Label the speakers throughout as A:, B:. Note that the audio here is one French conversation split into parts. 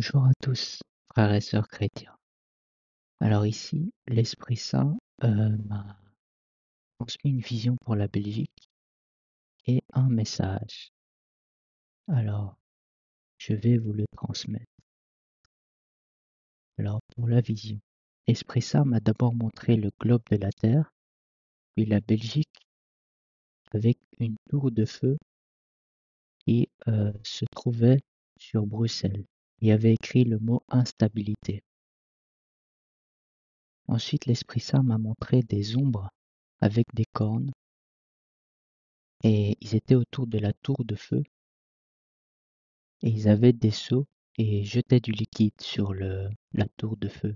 A: Bonjour à tous, frères et sœurs chrétiens. Alors ici, l'Esprit Saint m'a transmis une vision pour la Belgique et un message. Alors, je vais vous le transmettre. Alors, pour la vision, l'Esprit Saint m'a d'abord montré le globe de la Terre, puis la Belgique avec une tour de feu qui se trouvait sur Bruxelles. Il y avait écrit le mot instabilité. Ensuite, l'Esprit Saint m'a montré des ombres avec des cornes et ils étaient autour de la tour de feu et ils avaient des seaux et jetaient du liquide sur la tour de feu.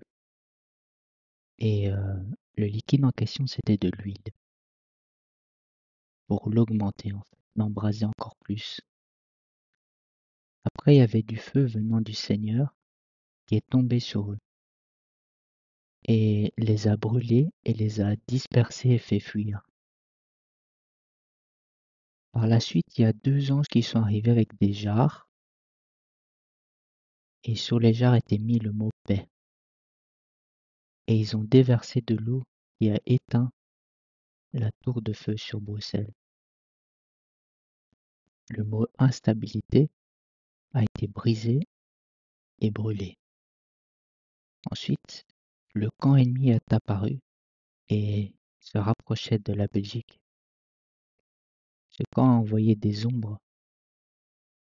A: Et le liquide en question, c'était de l'huile pour l'augmenter en fait, l'embraser encore plus. Après, il y avait du feu venant du Seigneur qui est tombé sur eux et les a brûlés et les a dispersés et fait fuir. Par la suite, il y a 2 anges qui sont arrivés avec des jarres et sur les jarres était mis le mot paix. Et ils ont déversé de l'eau qui a éteint la tour de feu sur Bruxelles. Le mot instabilité a été brisé et brûlé. Ensuite, le camp ennemi est apparu et se rapprochait de la Belgique. Ce camp a envoyé des ombres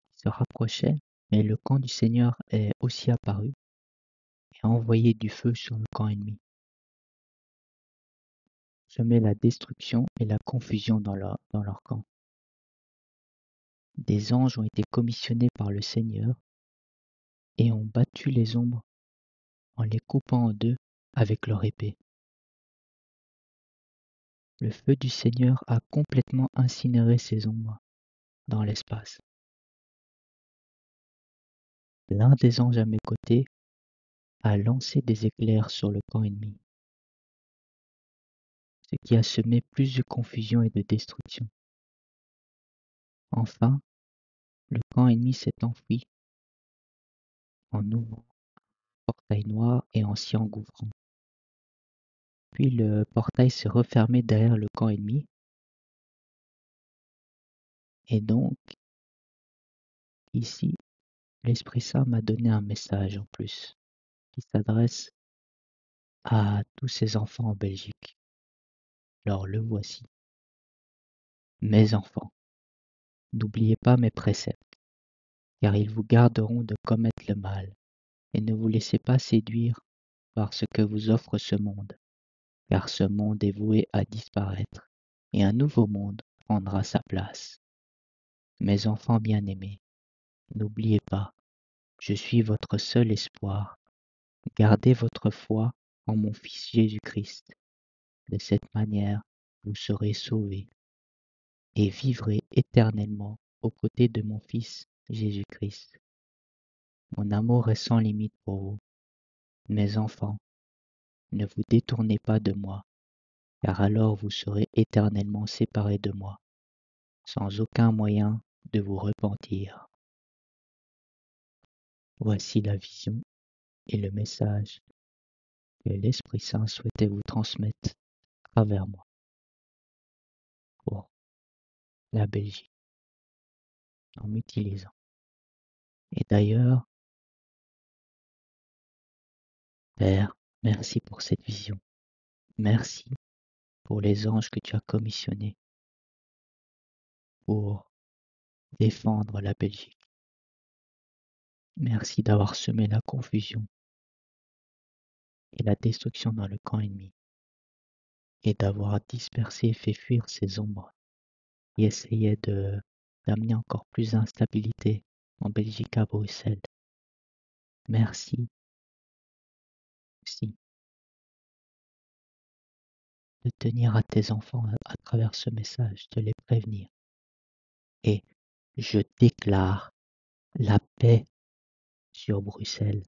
A: qui se rapprochaient, mais le camp du Seigneur est aussi apparu et a envoyé du feu sur le camp ennemi. Semer la destruction et la confusion dans leur camp. Des anges ont été commissionnés par le Seigneur et ont battu les ombres en les coupant en deux avec leur épée. Le feu du Seigneur a complètement incinéré ces ombres dans l'espace. L'un des anges à mes côtés a lancé des éclairs sur le camp ennemi, ce qui a semé plus de confusion et de destruction. Enfin, le camp ennemi s'est enfui en ouvrant un portail noir et en s'y engouffrant. Puis le portail s'est refermé derrière le camp ennemi, et donc, ici, l'Esprit Saint m'a donné un message en plus, qui s'adresse à tous ces enfants en Belgique. Alors le voici. Mes enfants, n'oubliez pas mes préceptes, car ils vous garderont de commettre le mal, et ne vous laissez pas séduire par ce que vous offre ce monde, car ce monde est voué à disparaître, et un nouveau monde prendra sa place. Mes enfants bien-aimés, n'oubliez pas, je suis votre seul espoir. Gardez votre foi en mon Fils Jésus-Christ. De cette manière, vous serez sauvés et vivrez éternellement aux côtés de mon Fils Jésus-Christ. Mon amour est sans limite pour vous. Mes enfants, ne vous détournez pas de moi, car alors vous serez éternellement séparés de moi, sans aucun moyen de vous repentir. Voici la vision et le message que l'Esprit Saint souhaitait vous transmettre à travers moi pour la Belgique en m'utilisant. Et d'ailleurs, Père, merci pour cette vision. Merci pour les anges que tu as commissionnés pour défendre la Belgique. Merci d'avoir semé la confusion et la destruction dans le camp ennemi et d'avoir dispersé et fait fuir ces ombres qui essayaient d'amener encore plus d'instabilité en Belgique à Bruxelles. Merci aussi de tenir à tes enfants à travers ce message, de les prévenir. Et je déclare la paix sur Bruxelles.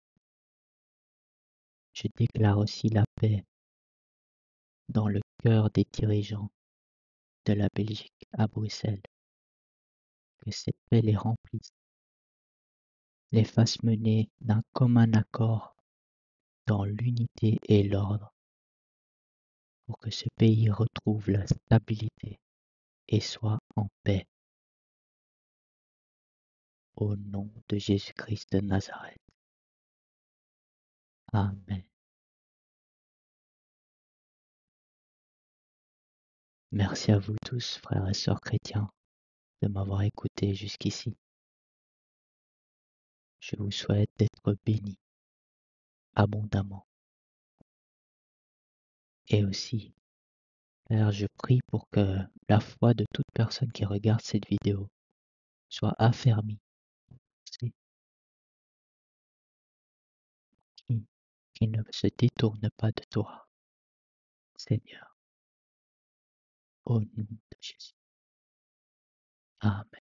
A: Je déclare aussi la paix dans le cœur des dirigeants de la Belgique à Bruxelles. Que cette paix les remplisse les fasse mener d'un commun accord dans l'unité et l'ordre pour que ce pays retrouve la stabilité et soit en paix. Au nom de Jésus-Christ de Nazareth. Amen. Merci à vous tous, frères et sœurs chrétiens, de m'avoir écouté jusqu'ici. Je vous souhaite d'être bénis abondamment. Et aussi, Père, je prie pour que la foi de toute personne qui regarde cette vidéo soit affermie, qui ne se détourne pas de toi, Seigneur, au nom de Jésus. Amen.